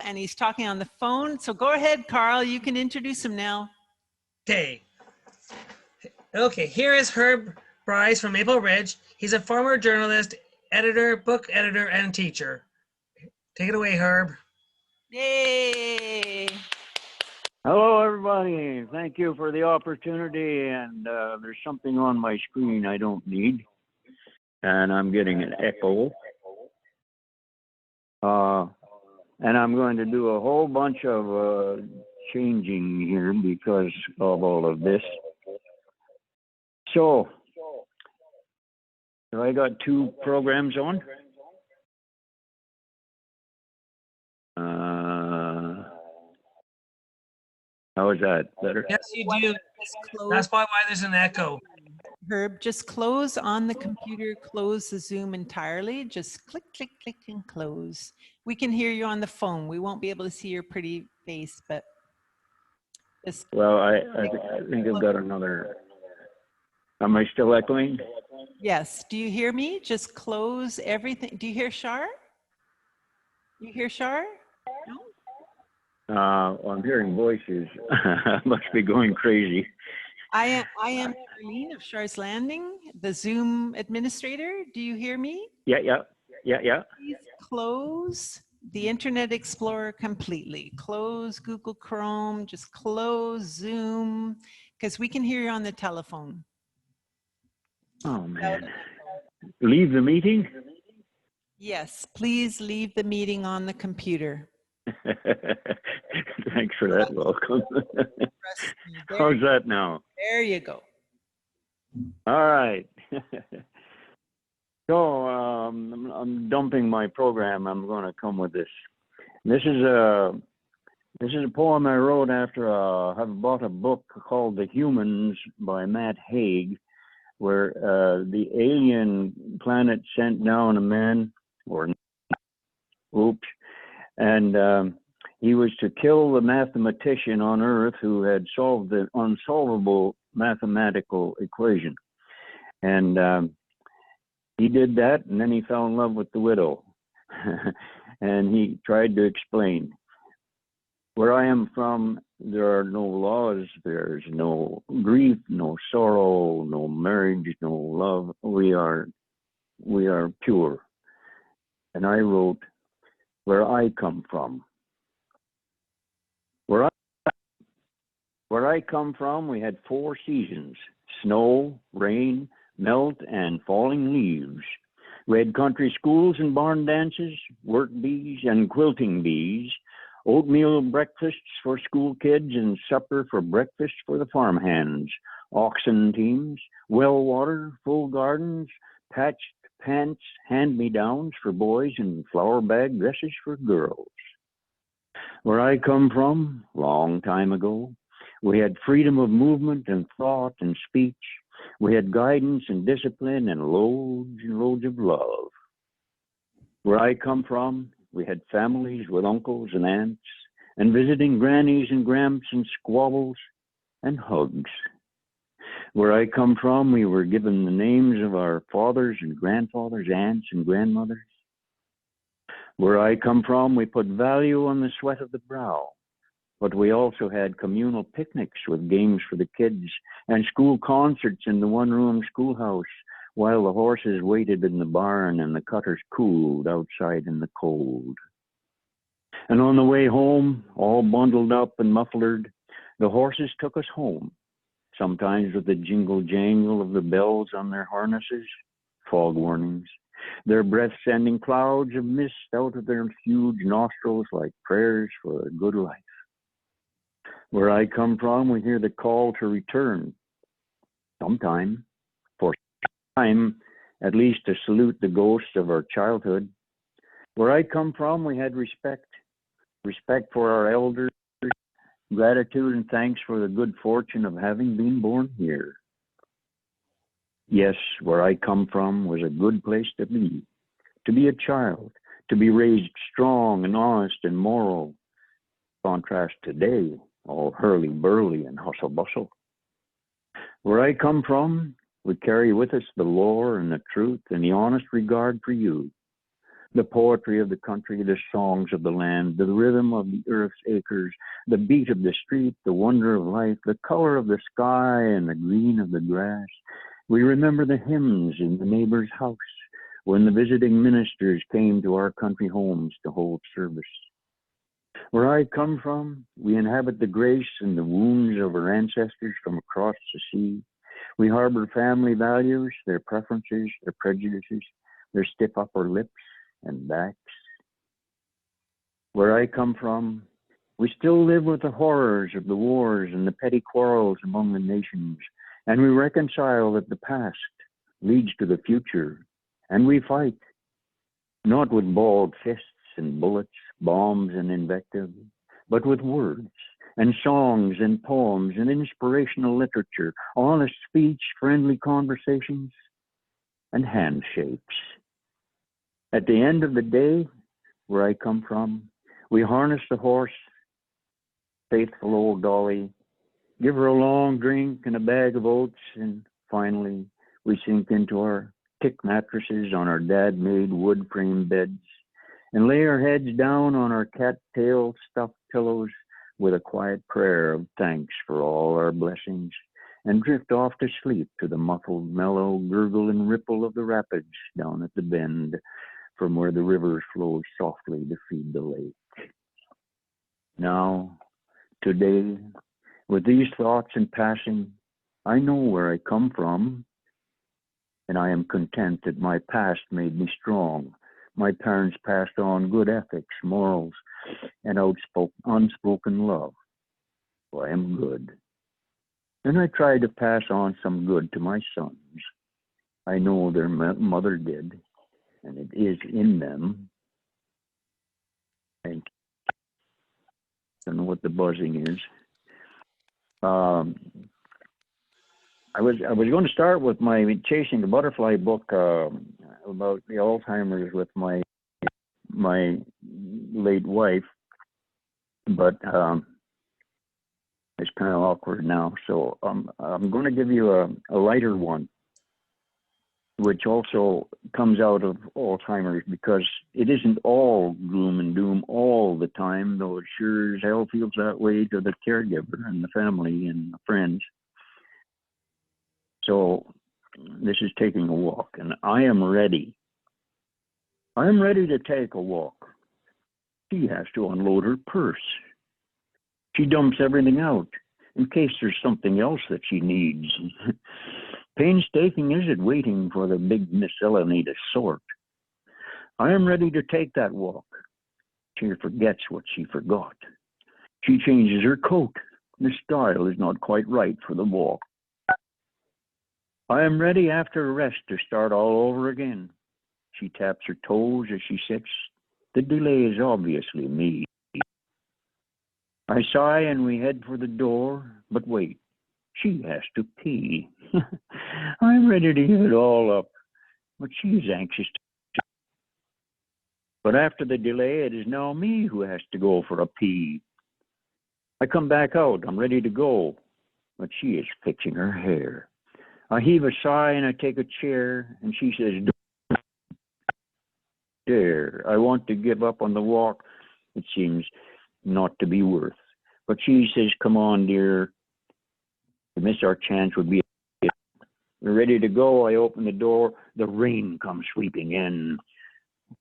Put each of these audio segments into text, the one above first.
and he's talking on the phone. So go ahead, Carl. You can introduce him now. Okay. Okay, here is Herb Bryce from Maple Ridge. He's a former journalist, editor, book editor, and teacher. Take it away, Herb. Yay! Hello, everybody. Thank you for the opportunity. And there's something on my screen I don't need, and I'm getting an echo. And I'm going to do a whole bunch of changing here because of all of this. So I got two programs on. How is that better? Yes, you do. That's why there's an echo. Herb, just close on the computer, close the Zoom entirely. Just click, click, click, and close. We can hear you on the phone. We won't be able to see your pretty face, but just. Well, I think I've got another. Am I still echoing? Yes. Do you hear me? Just close everything. Do you hear Char? You hear Char? No? I'm hearing voices. I must be going crazy. I am Arlene of Char's Landing, the Zoom administrator. Do you hear me? Yeah. Please close the Internet Explorer completely. Close Google Chrome, just close Zoom, because we can hear you on the telephone. Oh, man. Leave the meeting? Yes, please leave the meeting on the computer. Thanks for that welcome. How's that now? There you go. All right. So I'm dumping my program. I'm going to come with this. This is a poem I wrote after I've bought a book called The Humans by Matt Haig, where the alien planet sent down a man, and he was to kill the mathematician on Earth who had solved the unsolvable mathematical equation. And he did that, and then he fell in love with the widow. And he tried to explain, where I am from, there are no laws, there's no grief, no sorrow, no marriage, no love. We are pure. And I wrote, where I come from. Where I come from, we had 4 seasons: snow, rain, melt, and falling leaves. We had country schools and barn dances, work bees and quilting bees, oatmeal breakfasts for school kids and supper for breakfast for the farm hands, oxen teams, well water, full gardens, patched pants, hand-me-downs for boys, and flower bag dresses for girls. Where I come from, long time ago, we had freedom of movement and thought and speech. We had guidance and discipline and loads of love. Where I come from, we had families with uncles and aunts, and visiting grannies and gramps, and squabbles and hugs. Where I come from, we were given the names of our fathers and grandfathers, aunts and grandmothers. Where I come from, we put value on the sweat of the brow, but we also had communal picnics with games for the kids and school concerts in the one-room schoolhouse while the horses waited in the barn and the cutters cooled outside in the cold. And on the way home, all bundled up and mufflered, the horses took us home, sometimes with the jingle-jangle of the bells on their harnesses, fog warnings, their breath sending clouds of mist out of their huge nostrils like prayers for a good life. Where I come from, we hear the call to return, sometime, for time, at least to salute the ghosts of our childhood. Where I come from, we had respect for our elders, gratitude and thanks for the good fortune of having been born here. Yes, where I come from was a good place to be a child, to be raised strong and honest and moral. Contrast today, all hurly-burly and hustle-bustle. Where I come from, we carry with us the lore and the truth and the honest regard for you. The poetry of the country, the songs of the land, the rhythm of the earth's acres, the beat of the street, the wonder of life, the color of the sky and the green of the grass. We remember the hymns in the neighbor's house when the visiting ministers came to our country homes to hold service. Where I come from, we inhabit the grace and the wounds of our ancestors from across the sea. We harbor family values, their preferences, their prejudices, their stiff upper lips and backs. Where I come from, we still live with the horrors of the wars and the petty quarrels among the nations, and we reconcile that the past leads to the future, and we fight, not with balled fists and bullets, bombs and invective, but with words and songs and poems and inspirational literature, honest speech, friendly conversations, and handshakes. At the end of the day, where I come from, we harness the horse, faithful old Dolly, give her a long drink and a bag of oats, and finally we sink into our thick mattresses on our dad-made wood frame beds and lay our heads down on our cat-tail stuffed pillows with a quiet prayer of thanks for all our blessings, and drift off to sleep to the muffled, mellow gurgle and ripple of the rapids down at the bend from where the rivers flow softly to feed the lake. Now, today, with these thoughts in passing, I know where I come from, and I am content that my past made me strong. My parents passed on good ethics, morals, and unspoken love. So I am good. And I try to pass on some good to my sons. I know their mother did, and it is in them. I don't know what the buzzing is. I was going to start with my Chasing the Butterfly book about the Alzheimer's with my late wife, but it's kind of awkward now. So I'm going to give you a lighter one, which also comes out of Alzheimer's, because it isn't all gloom and doom all the time, though it sure as hell feels that way to the caregiver and the family and the friends. So this is taking a walk, and I am ready. I am ready to take a walk. She has to unload her purse. She dumps everything out in case there's something else that she needs. Painstaking is it waiting for the big miscellany to sort. I am ready to take that walk. She forgets what she forgot. She changes her coat. The style is not quite right for the walk. I am ready after a rest to start all over again. She taps her toes as she sits. The delay is obviously me. I sigh and we head for the door, but wait, she has to pee. I'm ready to give it all up, but she's anxious to. But after the delay, it is now me who has to go for a pee. I come back out, I'm ready to go, but she is fixing her hair. I heave a sigh and I take a chair, and she says, "There, I want to give up on the walk. It seems not to be worth." But she says, "Come on, dear. To miss our chance would be it." We're ready to go. I open the door. The rain comes sweeping in.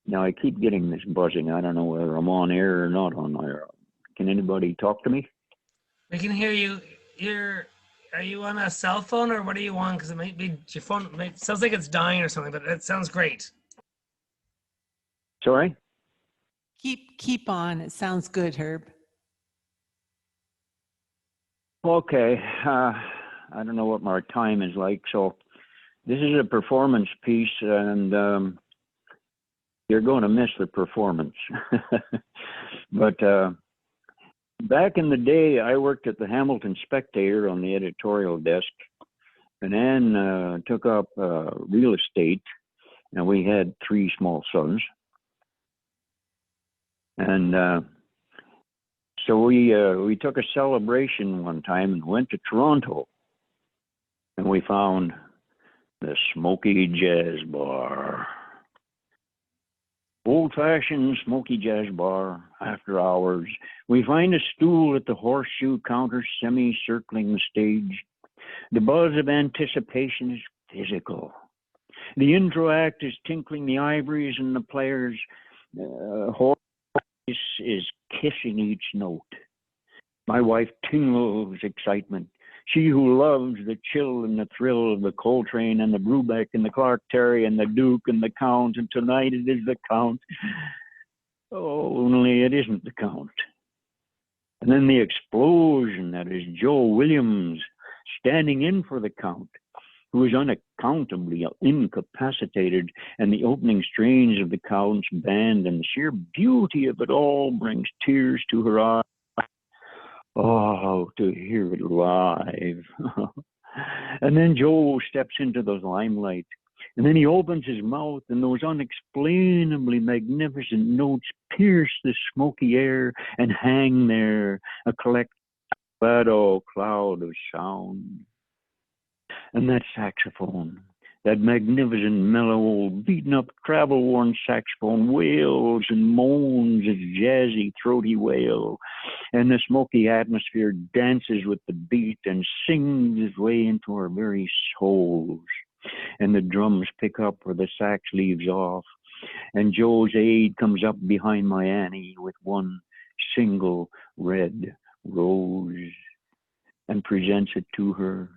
Now I keep getting this buzzing. I don't know whether I'm on air or not on air. Can anybody talk to me? We can hear you. Are you on a cell phone, or what are you on? Because it might be your phone. It sounds like it's dying or something, but it sounds great. Sorry? Keep on. It sounds good, Herb. Okay. I don't know what my time is like. So this is a performance piece, and you're going to miss the performance. But back in the day, I worked at the Hamilton Spectator on the editorial desk, and Ann took up real estate, and we had 3 small sons. And so we took a celebration one time and went to Toronto, and we found the Smoky Jazz Bar. Old-fashioned smoky jazz bar, after hours. We find a stool at the horseshoe counter, semi-circling the stage. The buzz of anticipation is physical. The intro act is tinkling the ivories, and the player's voice is kissing each note. My wife tingles excitement. She who loves the chill and the thrill of the Coltrane and the Brubeck and the Clark Terry and the Duke and the Count, and tonight it is the Count. Oh, only it isn't the Count. And then the explosion that is Joe Williams standing in for the Count, who is unaccountably incapacitated, and the opening strains of the Count's band and the sheer beauty of it all brings tears to her eyes. Oh, to hear it live. And then Joe steps into the limelight, and then he opens his mouth, and those unexplainably magnificent notes pierce the smoky air and hang there, a collective cloud of sound. And that saxophone, that magnificent, mellow, old, beaten-up, travel-worn saxophone wails and moans its jazzy, throaty wail, and the smoky atmosphere dances with the beat and sings its way into our very souls. And the drums pick up where the sax leaves off, and Joe's aide comes up behind my Annie with one single red rose and presents it to her.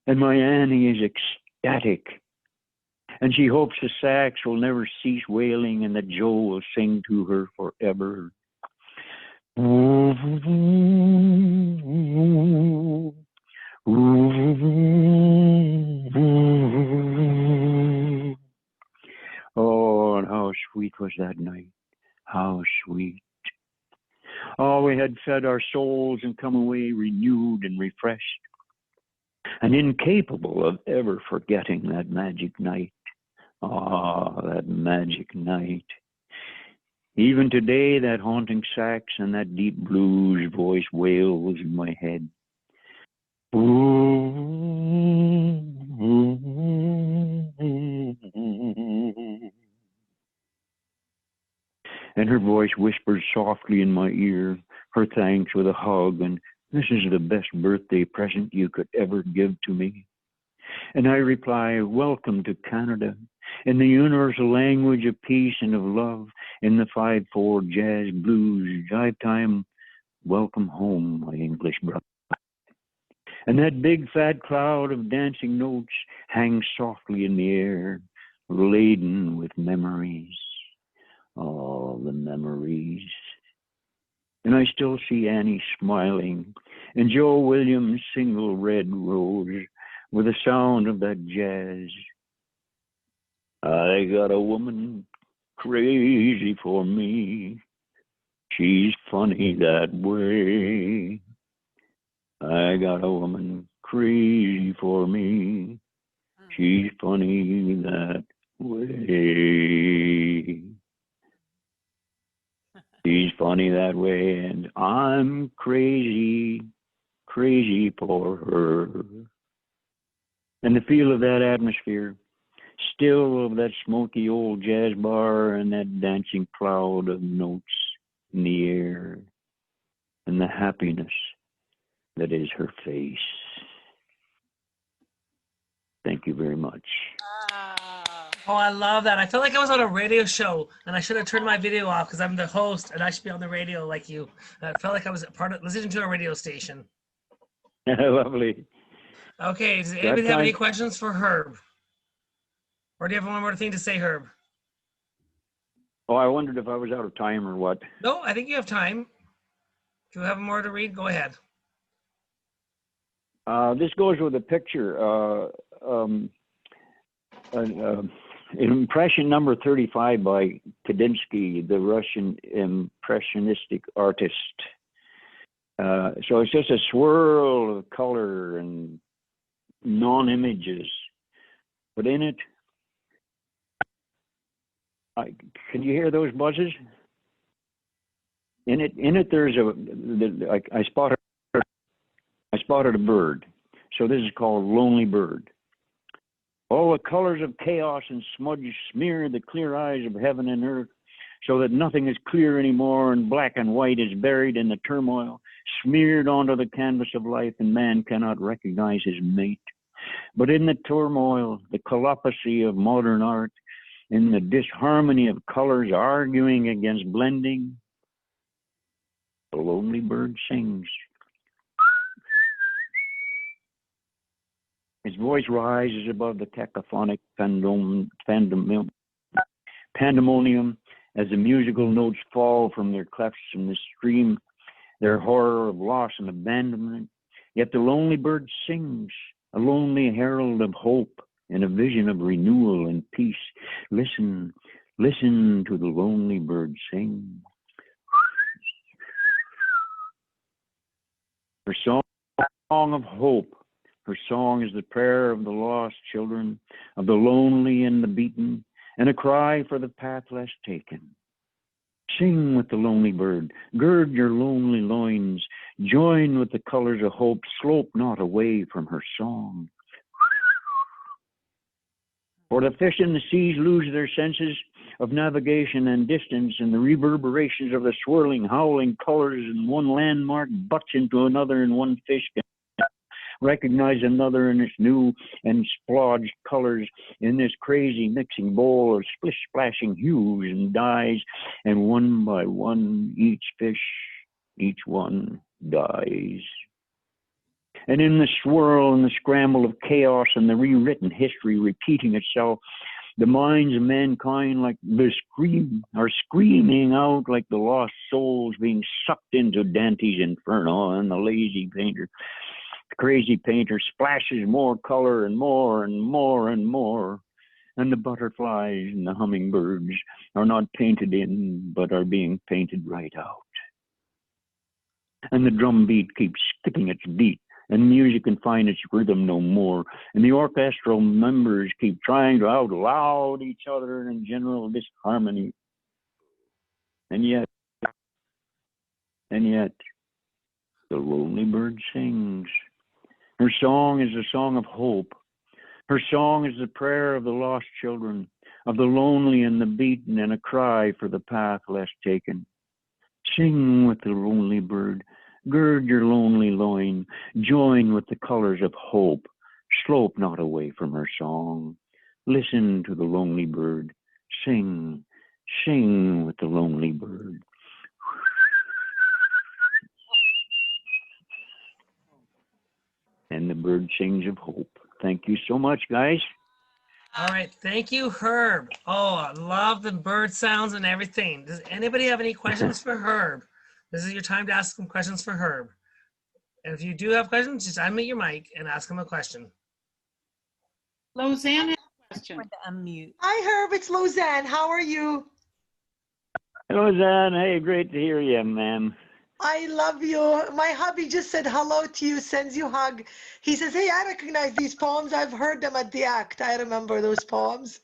And my Annie is ecstatic, and she hopes the sax will never cease wailing and that Joe will sing to her forever. Oh, and how sweet was that night. How sweet. Oh, we had fed our souls and come away renewed and refreshed, and incapable of ever forgetting that magic night. Ah, that magic night. Even today, that haunting sax and that deep blues voice wails in my head. And her voice whispers softly in my ear her thanks with a hug, and this is the best birthday present you could ever give to me. And I reply, welcome to Canada, in the universal language of peace and of love, in the 5/4 jazz blues jive time. Welcome home, my English brother. And that big fat cloud of dancing notes hangs softly in the air, laden with memories. Oh, the memories. And I still see Annie smiling, and Joe Williams' single red rose with the sound of that jazz. I got a woman crazy for me. She's funny that way. I got a woman crazy for me. She's funny that way. She's funny that way, and I'm crazy, crazy for her. And the feel of that atmosphere, still of that smoky old jazz bar and that dancing cloud of notes in the air, and the happiness that is her face. Thank you very much. Oh, I love that. I felt like I was on a radio show, and I should have turned my video off because I'm the host, and I should be on the radio like you. I felt like I was part of listening to a radio station. Lovely. Okay, does anybody have any questions for Herb? Or do you have one more thing to say, Herb? Oh, I wondered if I was out of time or what. No, I think you have time. If you have more to read, go ahead. This goes with a picture. Impression number 35 by Kandinsky, the Russian impressionistic artist. So it's just a swirl of color and non-images. But in it, can you hear those buzzes? In it, there's I spotted a bird. So this is called Lonely Bird. All the colors of chaos and smudge smear the clear eyes of heaven and earth, so that nothing is clear anymore, and black and white is buried in the turmoil, smeared onto the canvas of life, and man cannot recognize his mate. But in the turmoil, the colossus of modern art, in the disharmony of colors arguing against blending, the lonely bird sings. His voice rises above the cacophonic pandemonium as the musical notes fall from their clefts in the stream, their horror of loss and abandonment. Yet the lonely bird sings, a lonely herald of hope and a vision of renewal and peace. Listen, listen to the lonely bird sing. Her song of hope, her song is the prayer of the lost children, of the lonely and the beaten, and a cry for the path less taken. Sing with the lonely bird, gird your lonely loins, join with the colors of hope, slope not away from her song. For the fish in the seas lose their senses of navigation and distance, and the reverberations of the swirling, howling colors in one landmark butts into another, and one fish can recognize another in its new and splodged colors in this crazy mixing bowl of splish-splashing hues and dyes, and one by one each fish, each one dies. And in the swirl and the scramble of chaos and the rewritten history repeating itself, the minds of mankind are screaming out like the lost souls being sucked into Dante's Inferno, and the lazy painter, the crazy painter, splashes more color and more and more and more. And the butterflies and the hummingbirds are not painted in, but are being painted right out. And the drum beat keeps skipping its beat, and music can find its rhythm no more. And the orchestral members keep trying to out loud each other in general disharmony. And yet, the lonely bird sings. Her song is a song of hope. Her song is the prayer of the lost children, of the lonely and the beaten, and a cry for the path less taken. Sing with the lonely bird, gird your lonely loin, join with the colors of hope, slope not away from her song. Listen to the lonely bird, sing, sing with the lonely bird. And the bird sings of hope. Thank you so much, guys. All right, thank you, Herb. Oh, I love the bird sounds and everything. Does anybody have any questions for Herb? This is your time to ask some questions for Herb. And if you do have questions, just unmute your mic and ask him a question. Lozanne has a question. To unmute. Hi, Herb. It's Lozanne. How are you? Hello, Zan. Hey, great to hear you, ma'am. I love you. My hubby just said hello to you, sends you a hug. He says, hey, I recognize these poems. I've heard them at the ACT. I remember those poems.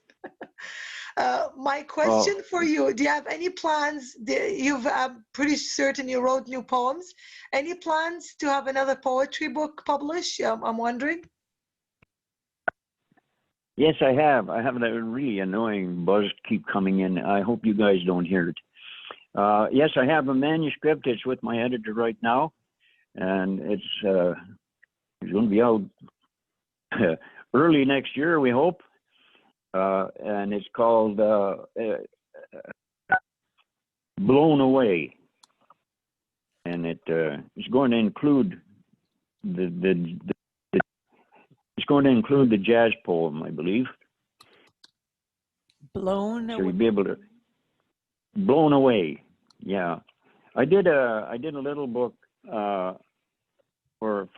My question for you, do you have any plans? I'm pretty certain you wrote new poems. Any plans to have another poetry book published? I'm wondering. Yes, I have. I have a really annoying buzz keep coming in. I hope you guys don't hear it. Yes, I have a manuscript. It's with my editor right now, and it's going to be out early next year, we hope. And it's called Blown Away, and it's going to include it's going to include the jazz poem, I believe. Blown So away. you'll be able to. Blown Away. Yeah, I did a little book for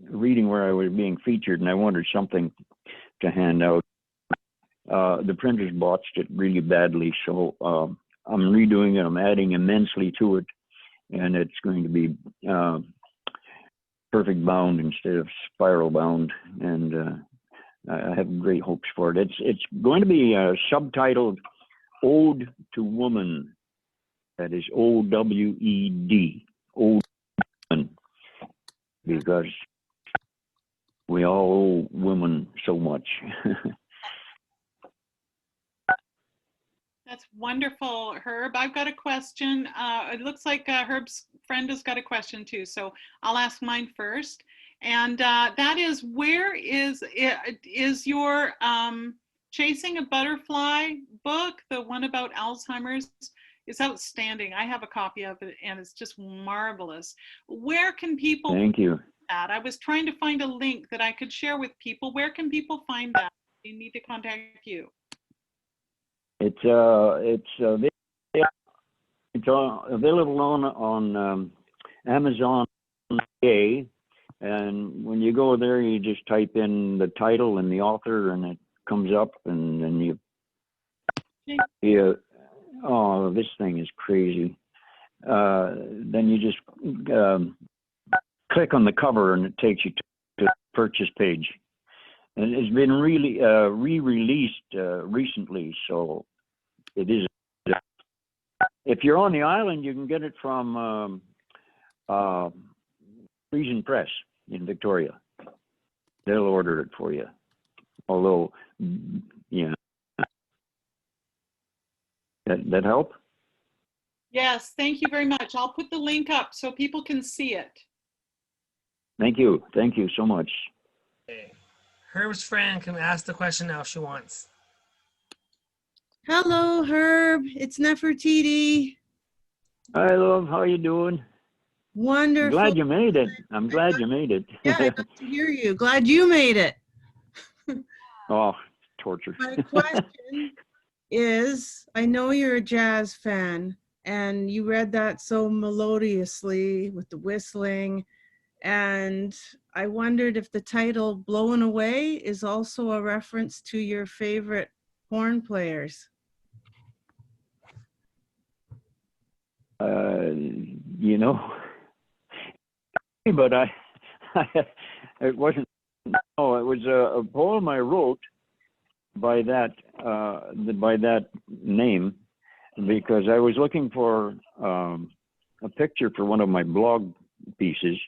reading where I was being featured, and I wanted something to hand out. The printers botched it really badly, so I'm redoing it. I'm adding immensely to it, and it's going to be perfect bound instead of spiral bound, and I have great hopes for it. It's going to be subtitled Ode to Woman. That is O-W-E-D, Ode to Woman, because we all owe women so much. That's wonderful, Herb. I've got a question. It looks like Herb's friend has got a question too, so I'll ask mine first. And that is, where is your Chasing a Butterfly book, the one about Alzheimer's? Is outstanding. I have a copy of it, and it's just marvelous. Where can people? Thank you. Find that? I was trying to find a link that I could share with people. Where can people find that? They need to contact you. It's available on Amazon, and when you go there, you just type in the title and the author, and it comes up, and then you oh, this thing is crazy. Then you just click on the cover, and it takes you to the purchase page. And it's been really re-released recently, so it is. If you're on the island, you can get it from Frisian Press in Victoria. They'll order it for you. Although, yeah, that help? Yes, thank you very much. I'll put the link up so people can see it. Thank you so much. Okay. Herb's friend can ask the question now if she wants. Hello, Herb. It's Nefertiti. Hi, love. How you doing? Wonderful. Glad you made it. I'm glad you made it. Yeah, I got to hear you. Glad you made it. Oh, torture. My question is, I know you're a jazz fan, and you read that so melodiously with the whistling, and I wondered if the title Blown Away is also a reference to your favorite horn players. You know, but it wasn't. No, it was a poem I wrote by that name, because I was looking for a picture for one of my blog pieces,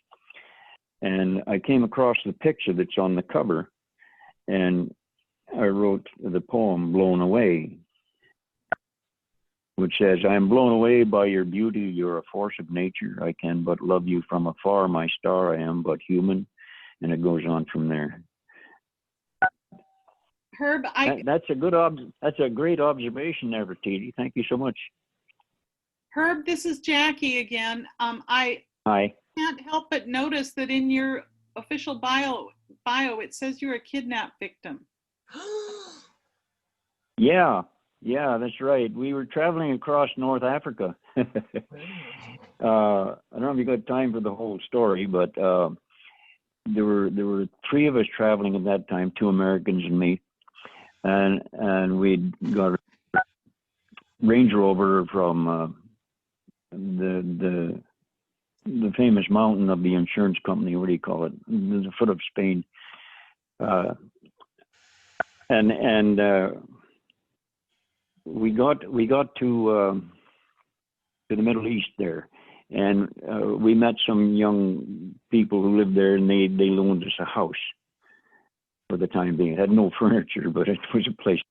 and I came across the picture that's on the cover, and I wrote the poem "Blown Away," which says, "I am blown away by your beauty, you're a force of nature. I can but love you from afar, my star, I am but human." And it goes on from there. Herb, That's a great observation, Nefertiti. Thank you so much. Herb, this is Jackie again. I Hi. can't help but notice that in your official bio it says you're a kidnap victim. Yeah, that's right. We were traveling across North Africa. I don't know if you got time for the whole story, but there were three of us traveling at that time, 2 Americans and me, and we'd got a Range Rover from the famous mountain of the insurance company. What do you call it? The foot of Spain. And we got to the Middle East there, and we met some young people who lived there, and they loaned us a house for the time being. It had no furniture, but it was a place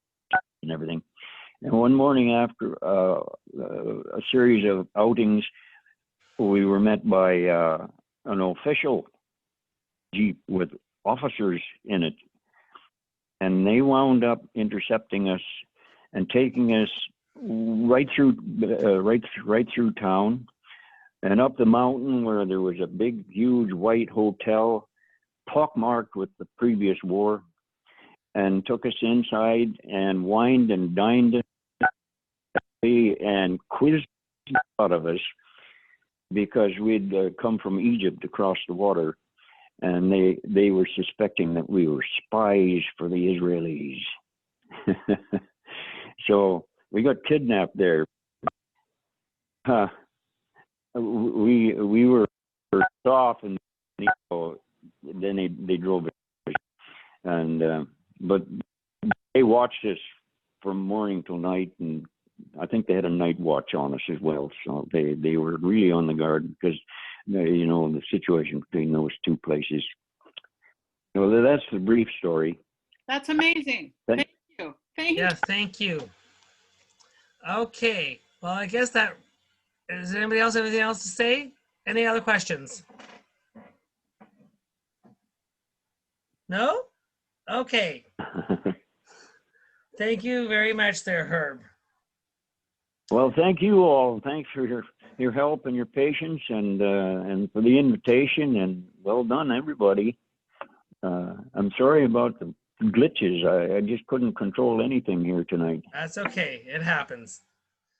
and everything. And one morning after a series of outings, we were met by an official Jeep with officers in it, and they wound up intercepting us and taking us right through town and up the mountain, where there was a big, huge white hotel pockmarked with the previous war, and took us inside and wined and dined us and quizzed out of us, because we'd come from Egypt across the water, and they were suspecting that we were spies for the Israelis. So we got kidnapped there. We were off, and then they drove us. And but they watched us from morning till night, and I think they had a night watch on us as well. So they were really on the guard, because the situation between those two places. Well, that's the brief story. That's amazing. Thank you. Thank you. Yeah, thank you. Okay. Well, I guess that, does anybody else have anything else to say? Any other questions? No? Okay. Thank you very much there, Herb. Well, thank you all. Thanks for your help and your patience, and for the invitation. And well done, everybody. I'm sorry about the glitches. I just couldn't control anything here tonight. That's okay. It happens.